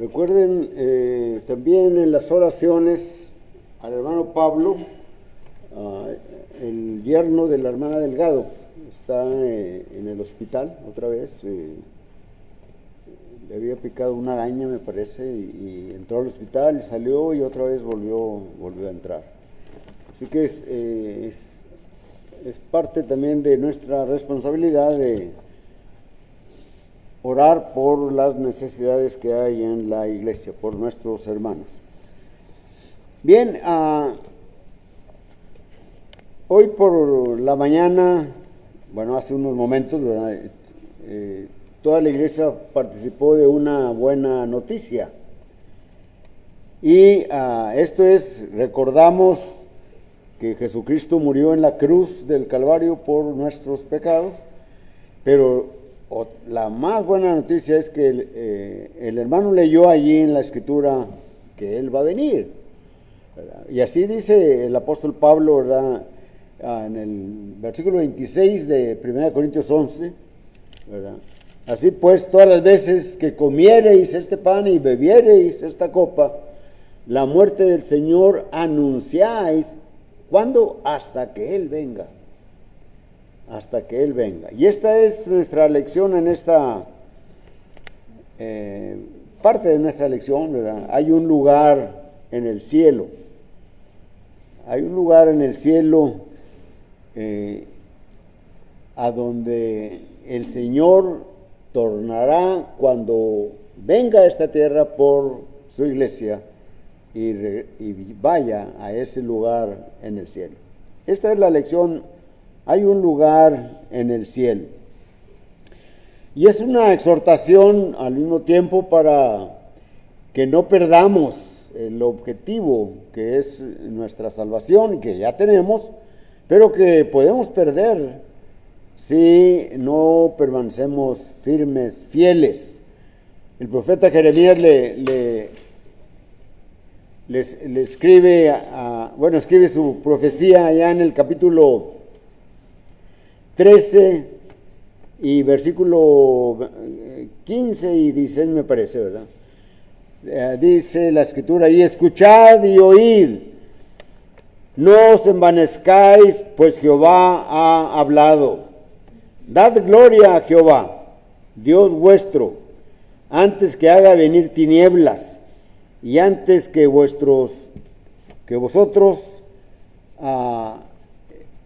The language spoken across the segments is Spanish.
Recuerden también en las oraciones al hermano Pablo, el yerno de la hermana Delgado, está en el hospital otra vez. Le había picado una araña, me parece, y entró al hospital y salió y otra vez volvió a entrar. Así que es parte también de nuestra responsabilidad de orar por las necesidades que hay en la iglesia, por nuestros hermanos. Bien, hoy por la mañana, bueno, hace unos momentos, ¿verdad? Toda la iglesia participó de una buena noticia. Y esto es, recordamos que Jesucristo murió en la cruz del Calvario por nuestros pecados, pero la más buena noticia es que el hermano leyó allí en la Escritura que Él va a venir, ¿verdad? Y así dice el apóstol Pablo, ¿verdad? En el versículo 26 de 1 Corintios 11, ¿verdad? Así pues, todas las veces que comiereis este pan y bebiereis esta copa, la muerte del Señor anunciáis. ¿Cuándo? Hasta que Él venga. Hasta que Él venga. Y esta es nuestra lección en esta parte de nuestra lección, ¿verdad? Hay un lugar en el cielo. Hay un lugar en el cielo a donde el Señor tornará cuando venga a esta tierra por su iglesia y vaya a ese lugar en el cielo. Esta es la lección. Hay un lugar en el cielo. Y es una exhortación al mismo tiempo para que no perdamos el objetivo que es nuestra salvación, que ya tenemos, pero que podemos perder si no permanecemos firmes, fieles. El profeta Jeremías le escribe, escribe su profecía allá en el capítulo 13 y versículo 15 y 16, me parece, ¿verdad? Dice la Escritura: y escuchad y oíd, no os envanezcáis, pues Jehová ha hablado. Dad gloria a Jehová, Dios vuestro, antes que haga venir tinieblas y antes que vosotros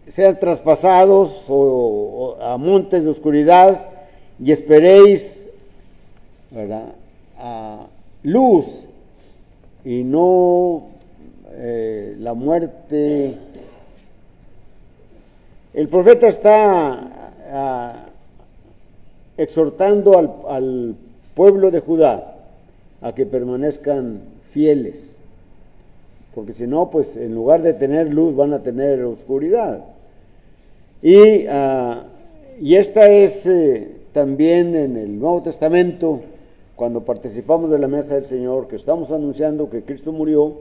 sean traspasados a montes de oscuridad, y esperéis, ¿verdad?, a luz y no la muerte. El profeta está exhortando al pueblo de Judá a que permanezcan fieles, porque si no, pues en lugar de tener luz van a tener oscuridad. Y esta es también en el Nuevo Testamento, cuando participamos de la mesa del Señor, que estamos anunciando que Cristo murió,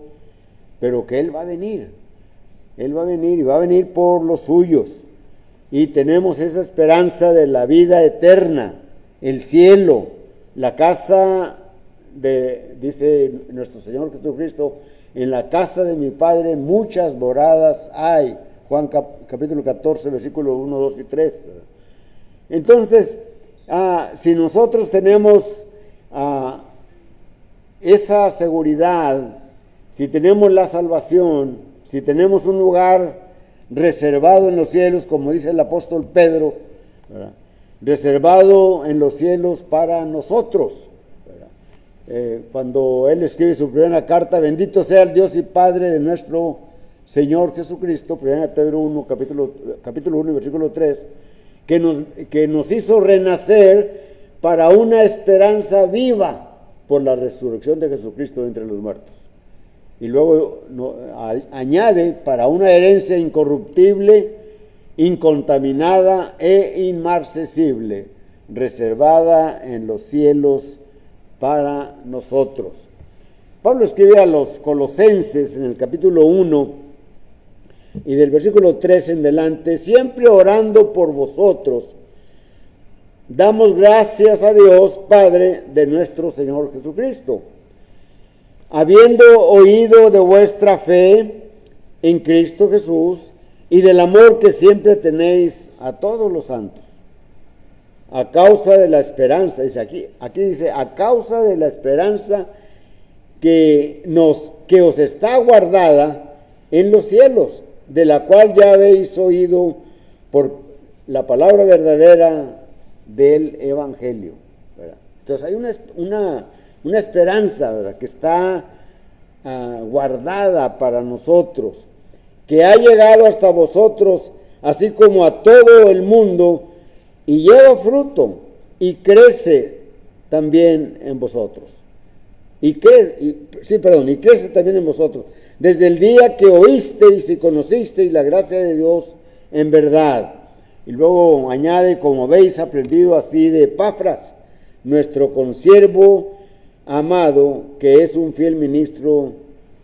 pero que Él va a venir. Él va a venir y va a venir por los suyos. Y tenemos esa esperanza de la vida eterna, el cielo, la casa dice nuestro Señor Jesucristo: en la casa de mi Padre muchas moradas hay. Juan capítulo 14, versículos 1, 2 y 3. Entonces, si nosotros tenemos esa seguridad, si tenemos la salvación, si tenemos un lugar reservado en los cielos, como dice el apóstol Pedro, ¿verdad?, reservado en los cielos para nosotros, ¿verdad? Cuando él escribe su primera carta: bendito sea el Dios y Padre de nuestro Señor Jesucristo, 1 Pedro 1, capítulo 1, versículo 3, que nos hizo renacer para una esperanza viva por la resurrección de Jesucristo de entre los muertos. Y luego añade: para una herencia incorruptible, incontaminada e inmarcesible, reservada en los cielos para nosotros. Pablo escribe a los Colosenses en el capítulo 1 y del versículo 3 en delante: siempre orando por vosotros, damos gracias a Dios Padre de nuestro Señor Jesucristo, habiendo oído de vuestra fe en Cristo Jesús y del amor que siempre tenéis a todos los santos, a causa de la esperanza, dice aquí dice, a causa de la esperanza que os está guardada en los cielos, de la cual ya habéis oído por la palabra verdadera del Evangelio, ¿verdad? Entonces hay una esperanza, ¿verdad?, que está guardada para nosotros, que ha llegado hasta vosotros, así como a todo el mundo, y lleva fruto, y crece también en vosotros. Y crece también en vosotros, desde el día que oísteis y conocisteis la gracia de Dios en verdad. Y luego añade, como habéis aprendido así de Epafras, nuestro consiervo amado, que es un fiel ministro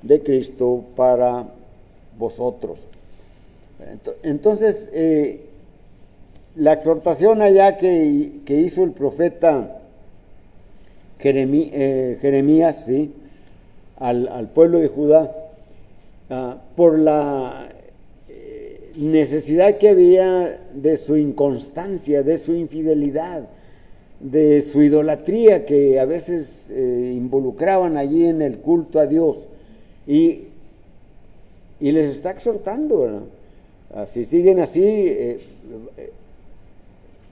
de Cristo para vosotros. Entonces, la exhortación allá que hizo el profeta Jeremías, ¿sí?, al pueblo de Judá, por la necesidad que había de su inconstancia, de su infidelidad, de su idolatría que a veces involucraban allí en el culto a Dios, y les está exhortando, ¿verdad? Si siguen así,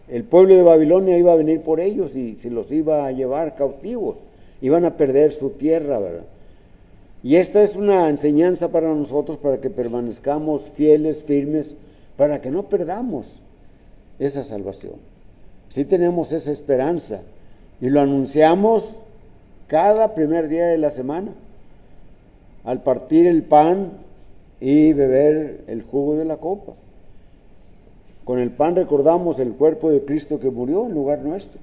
el pueblo de Babilonia iba a venir por ellos y se los iba a llevar cautivos, iban a perder su tierra, ¿verdad? Y esta es una enseñanza para nosotros, para que permanezcamos fieles, firmes, para que no perdamos esa salvación. Sí tenemos esa esperanza y lo anunciamos cada primer día de la semana, al partir el pan y beber el jugo de la copa. Con el pan recordamos el cuerpo de Cristo que murió en lugar nuestro,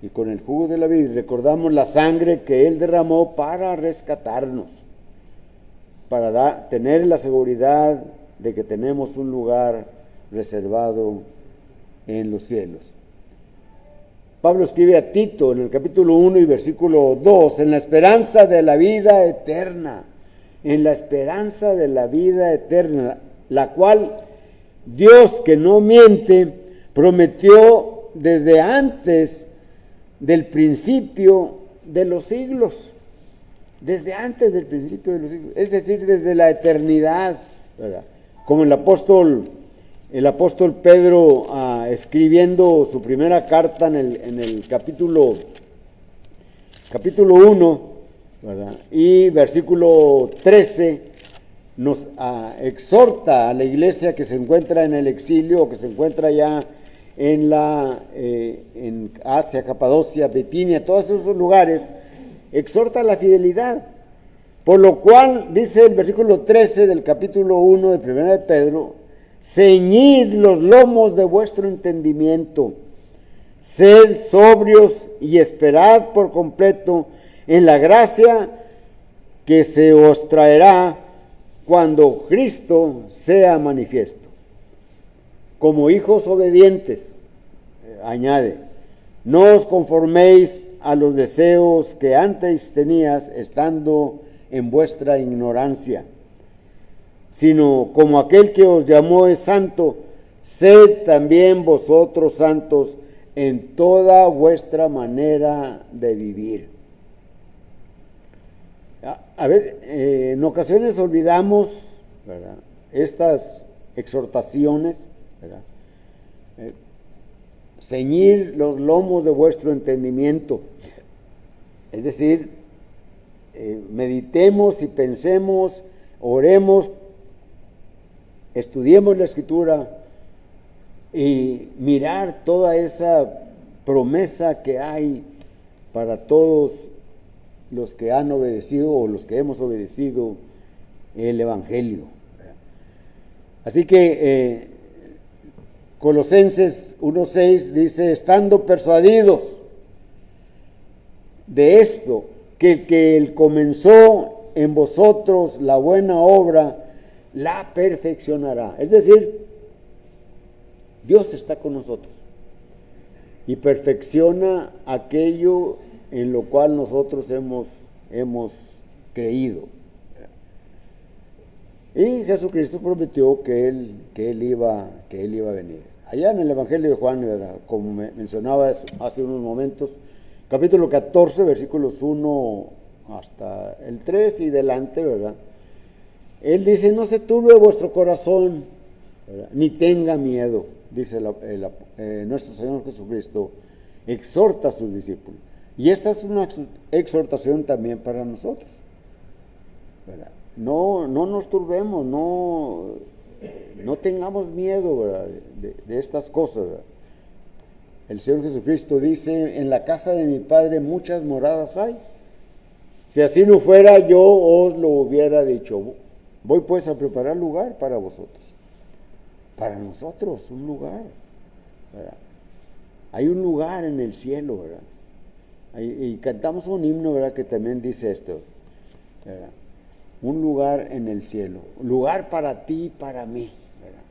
y con el jugo de la vida recordamos la sangre que Él derramó para rescatarnos, para tener la seguridad de que tenemos un lugar reservado en los cielos. Pablo escribe a Tito en el capítulo 1 y versículo 2, en la esperanza de la vida eterna, en la esperanza de la vida eterna, la cual Dios, que no miente, prometió desde antes del principio de los siglos, desde antes del principio de los siglos, es decir, desde la eternidad, ¿verdad? Como el apóstol Pedro, escribiendo su primera carta en el capítulo 1, ¿verdad?, y versículo 13, nos exhorta a la iglesia que se encuentra en el exilio, o que se encuentra ya en Asia, Capadocia, Bitinia, todos esos lugares, exhorta a la fidelidad. Por lo cual, dice el versículo 13 del capítulo 1 de 1 de Pedro, ceñid los lomos de vuestro entendimiento, sed sobrios y esperad por completo en la gracia que se os traerá cuando Cristo sea manifiesto. Como hijos obedientes, añade, no os conforméis a los deseos que antes tenías estando en vuestra ignorancia, sino como aquel que os llamó es santo, sed también vosotros santos en toda vuestra manera de vivir. A ver, en ocasiones olvidamos, ¿verdad?, estas exhortaciones, ¿verdad? Ceñir los lomos de vuestro entendimiento, es decir, meditemos y pensemos, oremos, estudiemos la Escritura y mirar toda esa promesa que hay para todos los que han obedecido o los que hemos obedecido el Evangelio. Así que Colosenses 1:6 dice, estando persuadidos de esto, que Él comenzó en vosotros la buena obra, la perfeccionará. Es decir, Dios está con nosotros y perfecciona aquello en lo cual nosotros hemos hemos creído. Y Jesucristo prometió que él iba a venir. Allá en el Evangelio de Juan, ¿verdad?, como mencionaba hace unos momentos, capítulo 14, versículos 1 hasta el 3 y delante, ¿verdad? Él dice: no se turbe vuestro corazón, ¿verdad?, ni tenga miedo, dice nuestro Señor Jesucristo, exhorta a sus discípulos. Y esta es una exhortación también para nosotros, ¿verdad? No nos turbemos, no tengamos miedo, ¿verdad?, de estas cosas, ¿verdad? El Señor Jesucristo dice: en la casa de mi Padre muchas moradas hay. Si así no fuera, yo os lo hubiera dicho. Voy pues a preparar lugar para vosotros. Para nosotros, un lugar, ¿verdad? Hay un lugar en el cielo, ¿verdad? Y cantamos un himno, ¿verdad?, que también dice esto, ¿verdad? Un lugar en el cielo, lugar para ti y para mí, ¿verdad?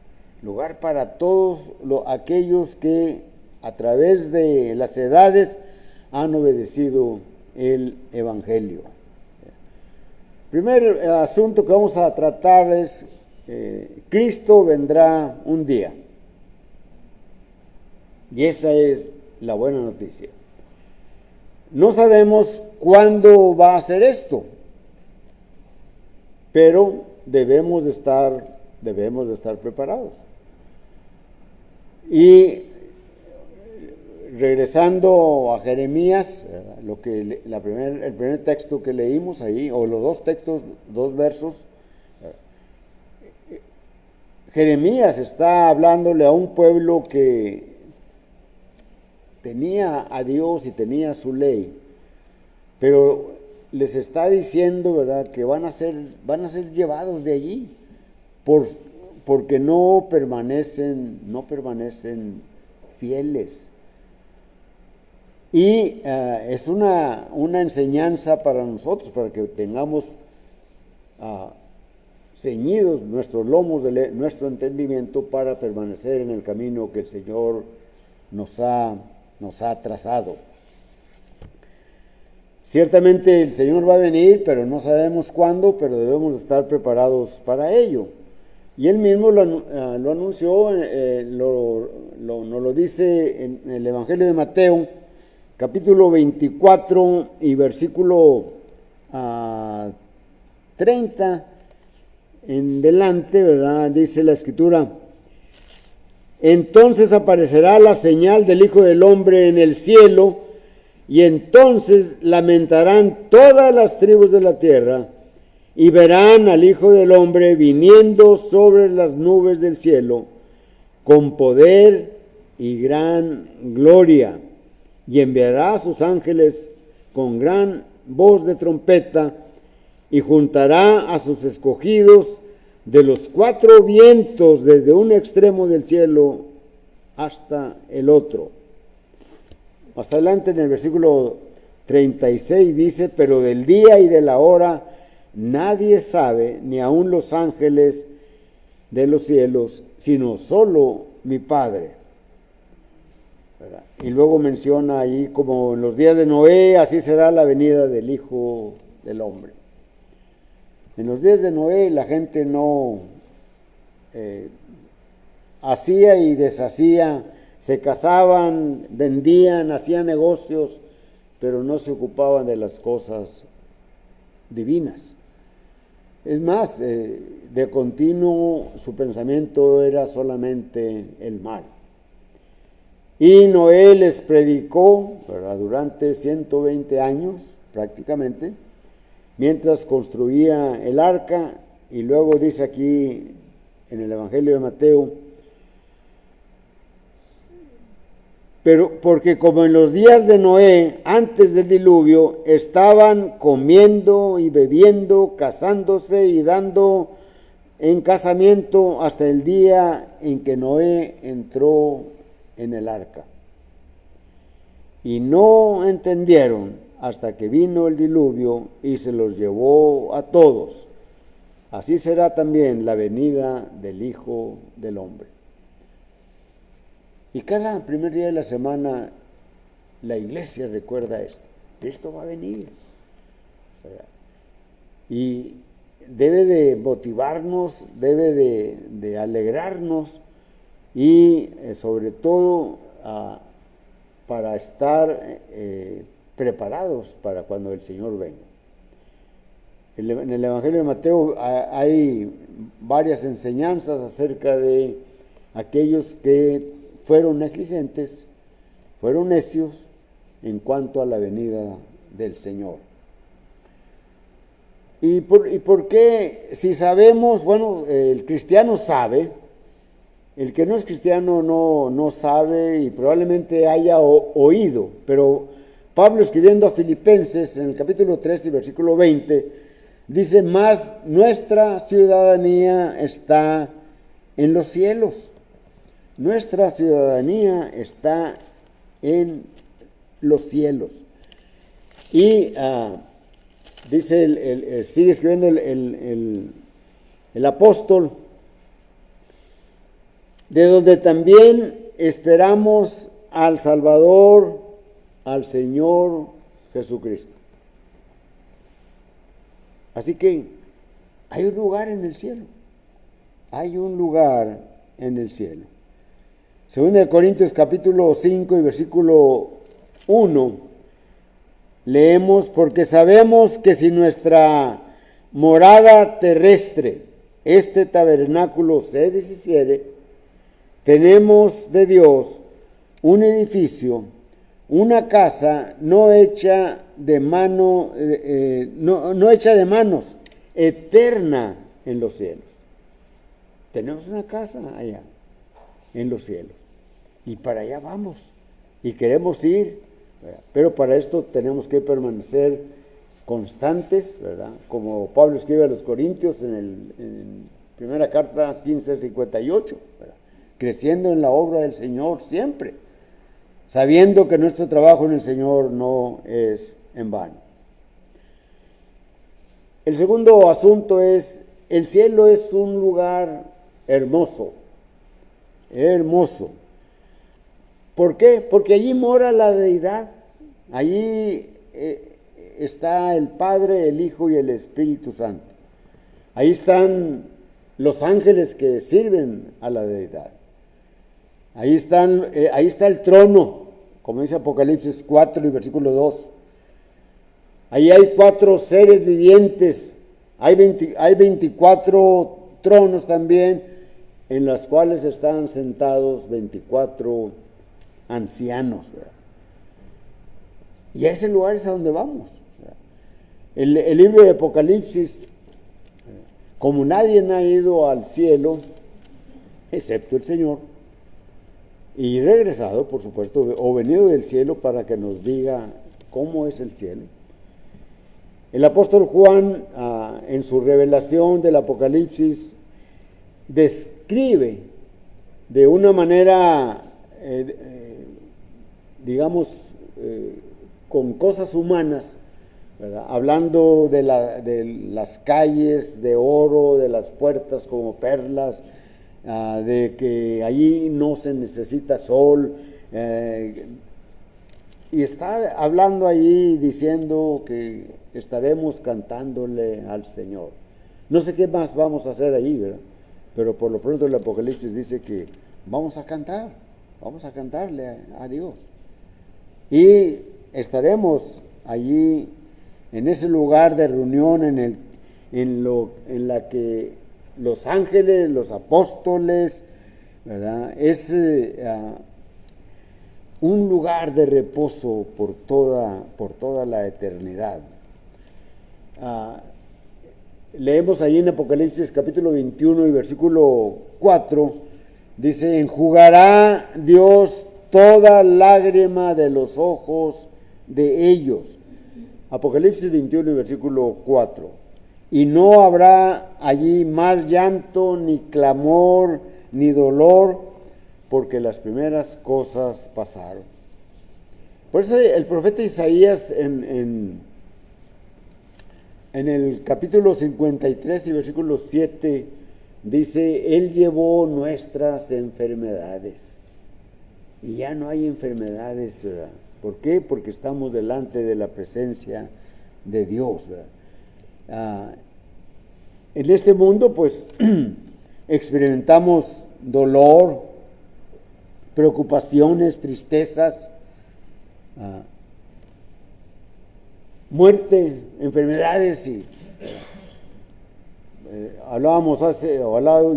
Lugar para todos aquellos que a través de las edades han obedecido el Evangelio. Primer asunto que vamos a tratar es Cristo vendrá un día. Y esa es la buena noticia. No sabemos cuándo va a ser esto, pero debemos de estar preparados. Y regresando a Jeremías, el primer texto que leímos ahí, o los dos textos, dos versos, Jeremías está hablándole a un pueblo que tenía a Dios y tenía su ley, pero les está diciendo, ¿verdad?, que van a ser llevados de allí porque no permanecen fieles. Y es una enseñanza para nosotros, para que tengamos ceñidos nuestros lomos de nuestro entendimiento para permanecer en el camino que el Señor nos ha trazado. Ciertamente el Señor va a venir, pero no sabemos cuándo, pero debemos estar preparados para ello. Y Él mismo lo anunció, nos lo dice en el Evangelio de Mateo, capítulo 24 y versículo 30 en delante, ¿verdad? Dice la Escritura: entonces aparecerá la señal del Hijo del Hombre en el cielo, y entonces lamentarán todas las tribus de la tierra, y verán al Hijo del Hombre viniendo sobre las nubes del cielo, con poder y gran gloria, y enviará a sus ángeles con gran voz de trompeta, y juntará a sus escogidos de los cuatro vientos, desde un extremo del cielo hasta el otro. Más adelante en el versículo 36 dice: pero del día y de la hora nadie sabe, ni aun los ángeles de los cielos, sino solo mi Padre. ¿Verdad? Y luego menciona ahí: como en los días de Noé, así será la venida del Hijo del Hombre. En los días de Noé la gente no hacía y deshacía, se casaban, vendían, hacían negocios, pero no se ocupaban de las cosas divinas. Es más, de continuo su pensamiento era solamente el mal. Y Noé les predicó, ¿verdad?, durante 120 años prácticamente, mientras construía el arca. Y luego dice aquí en el Evangelio de Mateo: pero porque como en los días de Noé, antes del diluvio, estaban comiendo y bebiendo, casándose y dando en casamiento hasta el día en que Noé entró en el arca. Y no entendieron hasta que vino el diluvio y se los llevó a todos. Así será también la venida del Hijo del Hombre. Y cada primer día de la semana la iglesia recuerda esto. Cristo va a venir. Y debe de motivarnos, debe de alegrarnos y sobre todo para estar preparados para cuando el Señor venga. En el Evangelio de Mateo hay varias enseñanzas acerca de aquellos que fueron negligentes, fueron necios en cuanto a la venida del Señor. ¿Y por qué? Si sabemos, bueno, el cristiano sabe, el que no es cristiano no sabe y probablemente haya oído, pero Pablo, escribiendo a Filipenses en el capítulo 3 y versículo 20, dice: más nuestra ciudadanía está en los cielos. Nuestra ciudadanía está en los cielos. Y dice, sigue escribiendo el apóstol, de donde también esperamos al Salvador, al Señor Jesucristo. Así que hay un lugar en el cielo. Hay un lugar en el cielo. Según de Corintios capítulo 5 y versículo 1, leemos: porque sabemos que si nuestra morada terrestre, este tabernáculo, se deshiciere, tenemos de Dios un edificio, una casa no hecha de mano, no hecha de manos, eterna en los cielos. Tenemos una casa allá en los cielos y para allá vamos y queremos ir, ¿verdad? Pero para esto tenemos que permanecer constantes, ¿verdad? Como Pablo escribe a los Corintios en primera carta 15:58, ¿verdad? Creciendo en la obra del Señor siempre, sabiendo que nuestro trabajo en el Señor no es en vano. El segundo asunto es: el cielo es un lugar hermoso, hermoso. ¿Por qué? Porque allí mora la deidad, allí está el Padre, el Hijo y el Espíritu Santo. Ahí están los ángeles que sirven a la deidad. Ahí está el trono, como dice Apocalipsis 4 y versículo 2. Ahí hay 4 seres vivientes, hay 24 tronos también, en los cuales están sentados 24 ancianos, ¿verdad? Y a ese lugar es a donde vamos, ¿verdad? El libro de Apocalipsis, como nadie ha ido al cielo, excepto el Señor, y regresado, por supuesto, o venido del cielo para que nos diga cómo es el cielo. El apóstol Juan, en su revelación del Apocalipsis, describe de una manera, con cosas humanas, ¿verdad? Hablando de las calles de oro, de las puertas como perlas, de que allí no se necesita sol, y está hablando allí diciendo que estaremos cantándole al Señor. No sé qué más vamos a hacer allí, ¿verdad? Pero por lo pronto el Apocalipsis dice que vamos a cantarle a Dios. Y estaremos allí en ese lugar de reunión en la que los ángeles, los apóstoles, ¿verdad? Es un lugar de reposo por toda la eternidad. Leemos allí en Apocalipsis capítulo 21 y versículo 4, dice: enjugará Dios toda lágrima de los ojos de ellos. Apocalipsis 21 y versículo 4. Y no habrá allí más llanto, ni clamor, ni dolor, porque las primeras cosas pasaron. Por eso el profeta Isaías en el capítulo 53 y versículo 7 dice: Él llevó nuestras enfermedades. Y ya no hay enfermedades, ¿verdad? ¿Por qué? Porque estamos delante de la presencia de Dios, ¿verdad? En este mundo, pues, experimentamos dolor, preocupaciones, tristezas, muerte, enfermedades y hablaba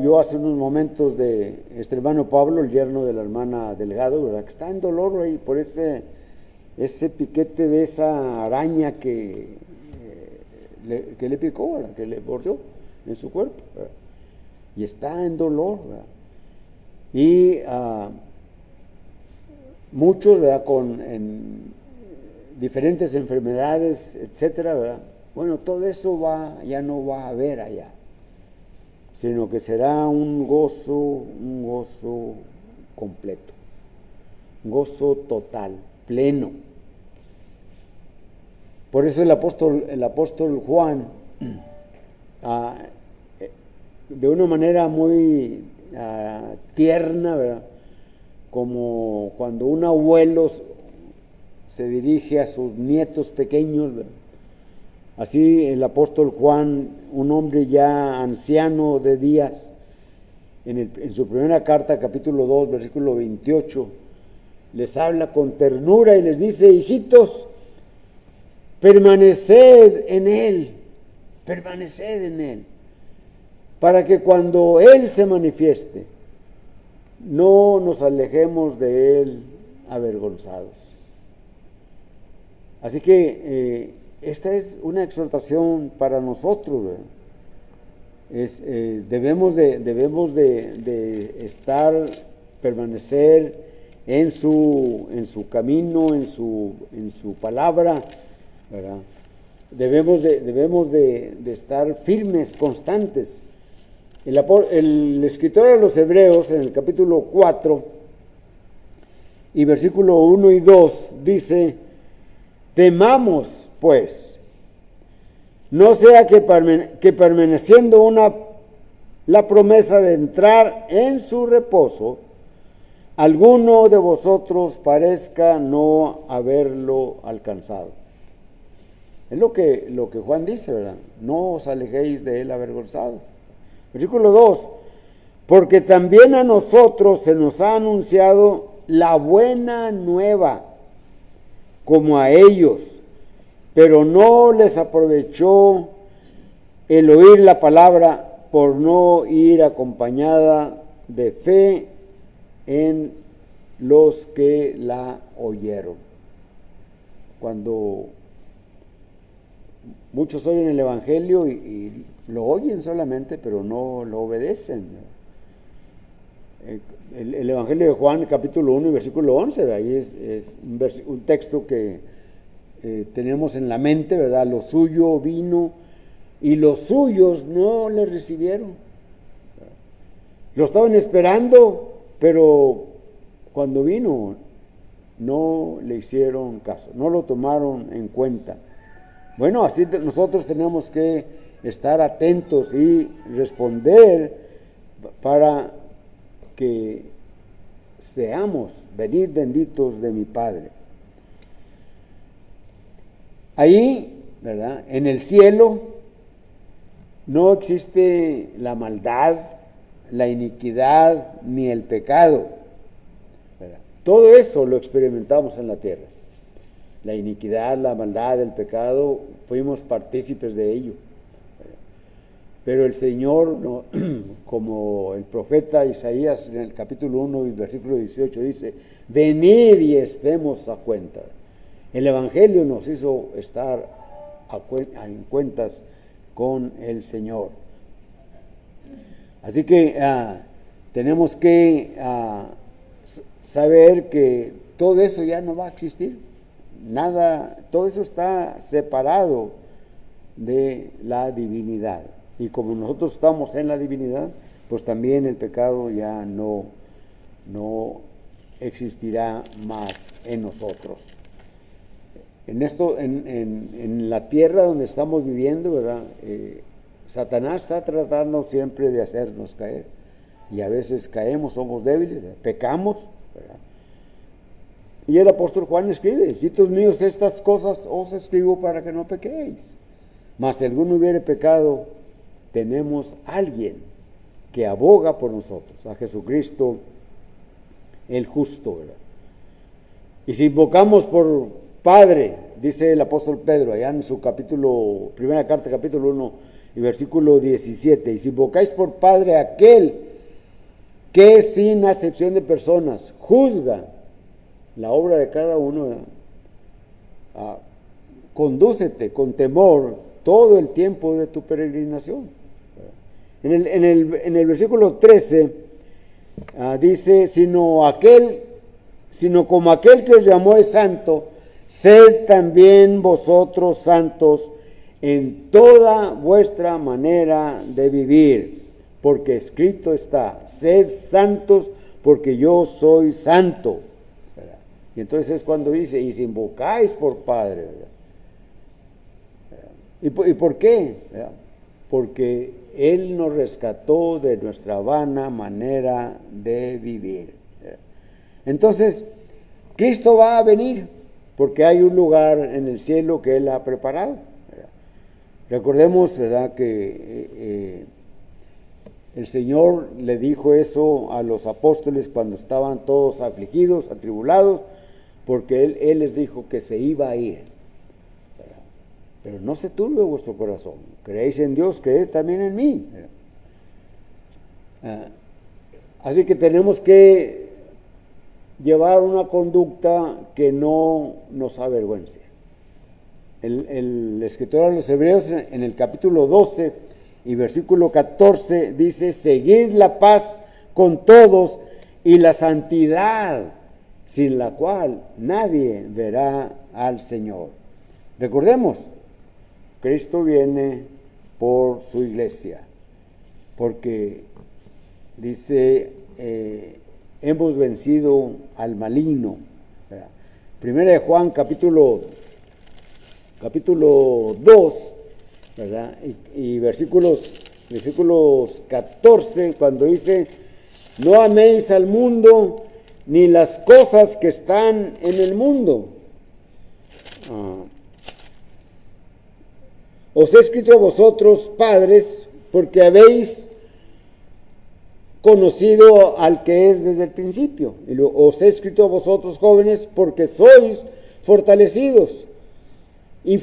yo hace unos momentos de este hermano Pablo, el yerno de la hermana Delgado, ¿verdad? Que está en dolor ahí por ese piquete de esa araña que le picó, ¿verdad? Que le mordió en su cuerpo, ¿verdad? Y está en dolor, ¿verdad? Y muchos, ¿verdad? En diferentes enfermedades, etcétera, ¿verdad? Bueno, todo eso ya no va a haber allá, sino que será un gozo completo, un gozo total, pleno. Por eso el apóstol Juan, de una manera muy tierna, ¿verdad? Como cuando un abuelo se dirige a sus nietos pequeños, ¿verdad? Así el apóstol Juan, un hombre ya anciano de días, en su primera carta, capítulo 2, versículo 28, les habla con ternura y les dice: hijitos, permaneced en Él, para que cuando Él se manifieste, no nos alejemos de Él avergonzados. Así que esta es una exhortación para nosotros, ¿verdad? Debemos de permanecer en su camino, en su palabra, ¿verdad? Debemos de estar firmes, constantes. El escritor a los Hebreos, en el capítulo 4 y versículo 1 y 2, dice: temamos, pues, no sea que permaneciendo la promesa de entrar en su reposo, alguno de vosotros parezca no haberlo alcanzado. Es lo que Juan dice, ¿verdad? No os alejéis de él avergonzados. Versículo 2: porque también a nosotros se nos ha anunciado la buena nueva, como a ellos, pero no les aprovechó el oír la palabra por no ir acompañada de fe en los que la oyeron. Cuando muchos oyen el Evangelio y lo oyen solamente, pero no lo obedecen. El Evangelio de Juan, capítulo 1 y versículo 11, ¿verdad? Ahí es un texto que tenemos en la mente, ¿verdad? Lo suyo vino y los suyos no le recibieron. Lo estaban esperando, pero cuando vino no le hicieron caso, no lo tomaron en cuenta. Bueno, así nosotros tenemos que estar atentos y responder para que seamos, venid benditos de mi Padre. Ahí, ¿verdad? En el cielo no existe la maldad, la iniquidad, ni el pecado, ¿verdad? Todo eso lo experimentamos en la tierra. La iniquidad, la maldad, el pecado, fuimos partícipes de ello. Pero el Señor, no, como el profeta Isaías en el capítulo 1 y versículo 18 dice: venid y estemos a cuenta. El Evangelio nos hizo estar en cuentas con el Señor. Así que tenemos que saber que todo eso ya no va a existir. Nada, todo eso está separado de la divinidad. Y como nosotros estamos en la divinidad, pues también el pecado ya no existirá más en nosotros. En la tierra donde estamos viviendo, ¿verdad? Satanás está tratando siempre de hacernos caer. Y a veces caemos, somos débiles, ¿verdad? Pecamos, ¿verdad? Y el apóstol Juan escribe: hijitos míos, estas cosas os escribo para que no pequéis. Mas si alguno hubiere pecado, tenemos alguien que aboga por nosotros, a Jesucristo el justo, ¿verdad? Y si invocamos por Padre, dice el apóstol Pedro, allá en su capítulo, primera carta, capítulo 1, y versículo 17, y si invocáis por Padre a aquel que sin acepción de personas juzga la obra de cada uno, condúcete con temor todo el tiempo de tu peregrinación. En el versículo 13 dice, sino como aquel que os llamó es santo, sed también vosotros santos en toda vuestra manera de vivir, porque escrito está, sed santos porque yo soy santo. ¿Verdad? Y entonces es cuando dice, y si invocáis por Padre, ¿verdad? ¿Y por qué? ¿Verdad? Porque Él nos rescató de nuestra vana manera de vivir. ¿Verdad? Entonces, Cristo va a venir, porque hay un lugar en el cielo que Él ha preparado. ¿Verdad? Recordemos, ¿verdad?, que el Señor le dijo eso a los apóstoles cuando estaban todos afligidos, atribulados, porque Él les dijo que se iba a ir. ¿Verdad? Pero no se turbe vuestro corazón. Creéis en Dios, creed también en mí. Así que tenemos que llevar una conducta que no nos avergüence. El escritor a los Hebreos en el capítulo 12 y versículo 14 dice, seguid la paz con todos y la santidad, sin la cual nadie verá al Señor. Recordemos, Cristo viene por su iglesia, porque dice, hemos vencido al maligno. ¿Verdad? Primera de Juan capítulo 2, ¿verdad? Y versículos 14, cuando dice, no améis al mundo ni las cosas que están en el mundo. Os he escrito a vosotros, padres, porque habéis conocido al que es desde el principio. Y os he escrito a vosotros, jóvenes, porque sois fortalecidos y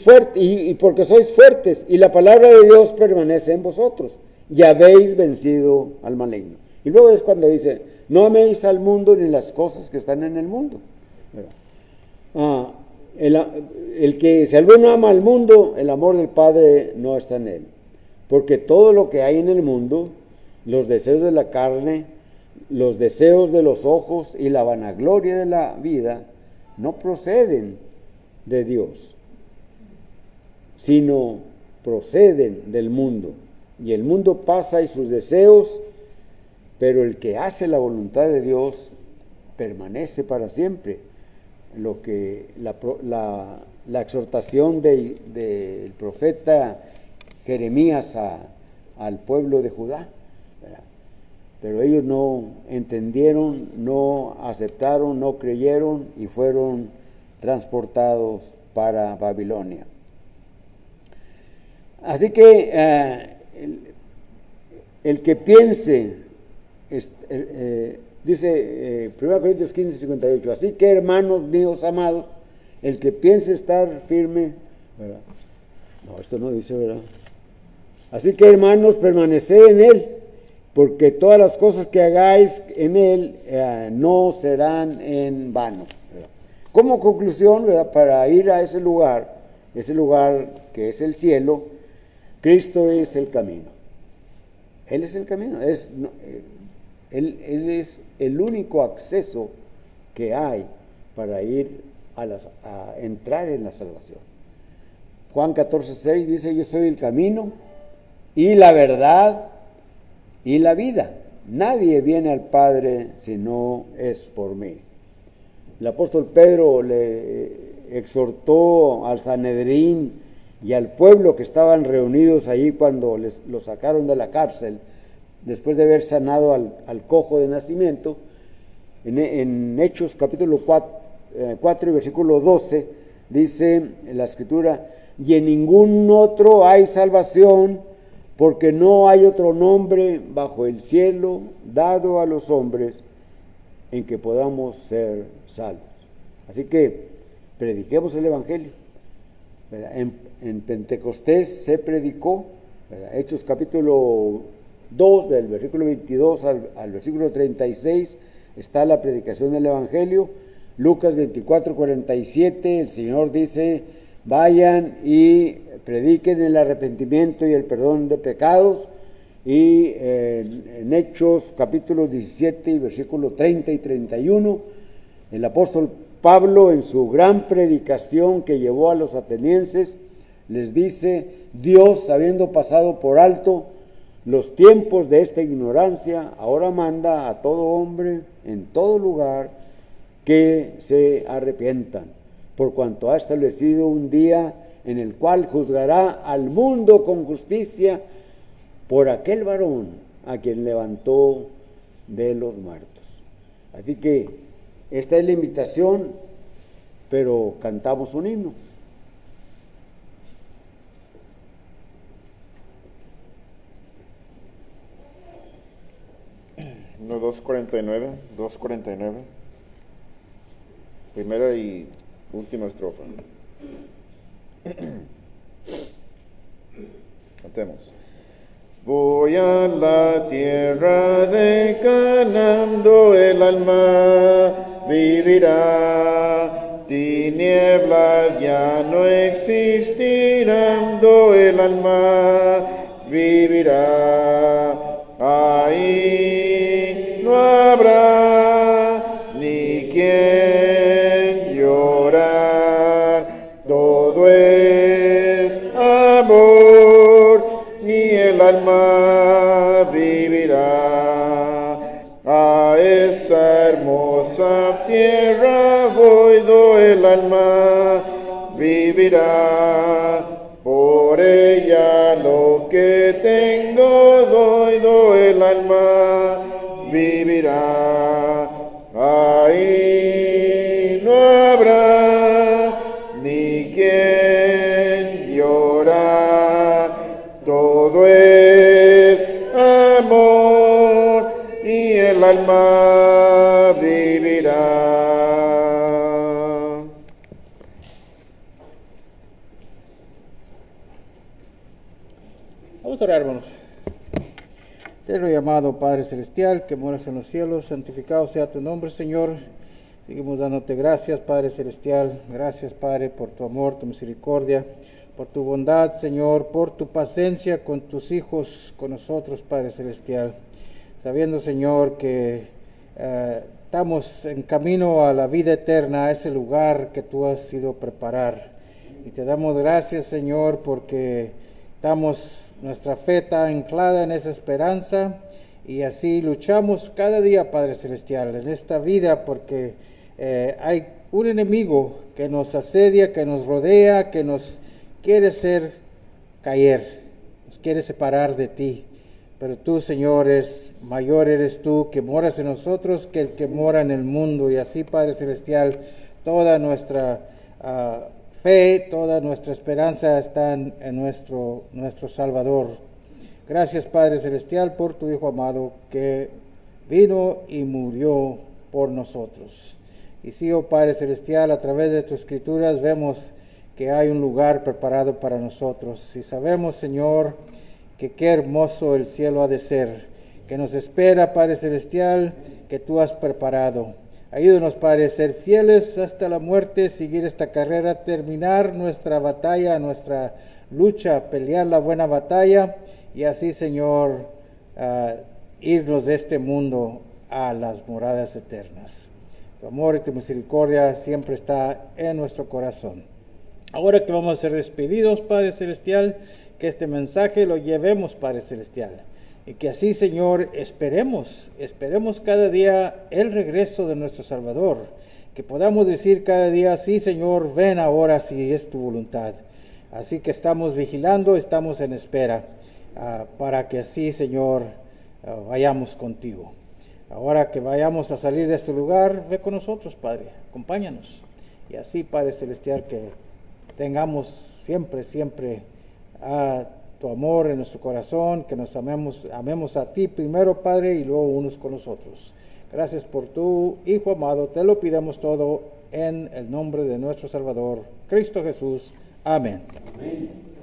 porque sois fuertes, y la palabra de Dios permanece en vosotros, y habéis vencido al maligno. Y luego es cuando dice, no améis al mundo ni las cosas que están en el mundo. El que, si alguno ama al mundo, el amor del Padre no está en él. Porque todo lo que hay en el mundo, los deseos de la carne, los deseos de los ojos y la vanagloria de la vida, no proceden de Dios, sino proceden del mundo. Y el mundo pasa y sus deseos, pero el que hace la voluntad de Dios permanece para siempre. Lo que la exhortación del profeta Jeremías al pueblo de Judá. ¿Verdad? Pero ellos no entendieron, no aceptaron, no creyeron y fueron transportados para Babilonia. Así que el que piense, dice 1 Corintios 15, 58, así que hermanos míos amados, el que piense estar firme, ¿verdad? No, esto no dice, ¿verdad? Así que hermanos, permaneced en él, porque todas las cosas que hagáis en él no serán en vano, ¿verdad? Como conclusión, ¿verdad?, para ir a ese lugar que es el cielo, Cristo es el camino. Él es el camino, Él es el único acceso que hay para ir a entrar en la salvación. Juan 14:6 dice, yo soy el camino y la verdad y la vida. Nadie viene al Padre si no es por mí. El apóstol Pedro le exhortó al Sanedrín y al pueblo que estaban reunidos allí cuando lo sacaron de la cárcel, después de haber sanado al cojo de nacimiento. En Hechos capítulo 4 y versículo 12 dice en la escritura, y en ningún otro hay salvación, porque no hay otro nombre bajo el cielo dado a los hombres en que podamos ser salvos. Así que prediquemos el Evangelio. En Pentecostés se predicó, Hechos capítulo 2, del versículo 22 al versículo 36, está la predicación del Evangelio. Lucas 24, 47, el Señor dice: vayan y prediquen el arrepentimiento y el perdón de pecados. Y en Hechos capítulo 17 y versículo 30 y 31, el apóstol Pablo, en su gran predicación que llevó a los atenienses, les dice: Dios, habiendo pasado por alto los tiempos de esta ignorancia, ahora manda a todo hombre en todo lugar que se arrepientan, por cuanto ha establecido un día en el cual juzgará al mundo con justicia por aquel varón a quien levantó de los muertos. Así que esta es la invitación, pero cantamos un himno. No, 249, primera y última estrofa. Cantemos. Voy a la tierra de Canaán, el alma vivirá, tinieblas ya no existirán, el alma vivirá. Ahí no habrá ni quien llorar, todo es amor, y el alma vivirá. A esa hermosa tierra voy, el alma vivirá. Por ella lo que tengo doy, el alma vivirá. Ahí no habrá ni quien llorar, todo es amor, y el alma vivirá. Vamos a orar, hermanos. Eterno y amado Padre Celestial, que moras en los cielos, santificado sea tu nombre, Señor. Seguimos dándote gracias, Padre Celestial. Gracias, Padre, por tu amor, tu misericordia, por tu bondad, Señor, por tu paciencia con tus hijos, con nosotros, Padre Celestial. Sabiendo, Señor, que estamos en camino a la vida eterna, a ese lugar que tú has ido a preparar. Y te damos gracias, Señor, porque nuestra fe está anclada en esa esperanza, y así luchamos cada día, Padre Celestial, en esta vida, porque hay un enemigo que nos asedia, que nos rodea, que nos quiere hacer caer, nos quiere separar de ti. Pero tú, Señor, mayor eres tú, que moras en nosotros, que el que mora en el mundo. Y así, Padre Celestial, toda nuestra fe, toda nuestra esperanza está en nuestro Salvador. Gracias, Padre Celestial, por tu Hijo amado, que vino y murió por nosotros. Y sí, oh Padre Celestial, a través de tus escrituras vemos que hay un lugar preparado para nosotros. Y sabemos, Señor, que qué hermoso el cielo ha de ser, que nos espera, Padre Celestial, que tú has preparado. Ayúdanos, Padre, a ser fieles hasta la muerte, seguir esta carrera, terminar nuestra batalla, nuestra lucha, pelear la buena batalla, y así, Señor, irnos de este mundo a las moradas eternas. Tu amor y tu misericordia siempre está en nuestro corazón. Ahora que vamos a ser despedidos, Padre Celestial, que este mensaje lo llevemos, Padre Celestial, y que así, Señor, esperemos cada día el regreso de nuestro Salvador, que podamos decir cada día: sí, Señor, ven ahora si es tu voluntad. Así que estamos vigilando, estamos en espera, para que así, Señor, vayamos contigo. Ahora que vayamos a salir de este lugar, ve con nosotros, Padre, acompáñanos. Y así, Padre Celestial, que tengamos siempre, siempre tu amor en nuestro corazón, que nos amemos a ti primero, Padre, y luego unos con los otros. Gracias por tu Hijo amado, te lo pidamos todo en el nombre de nuestro Salvador, Cristo Jesús. Amén. Amén.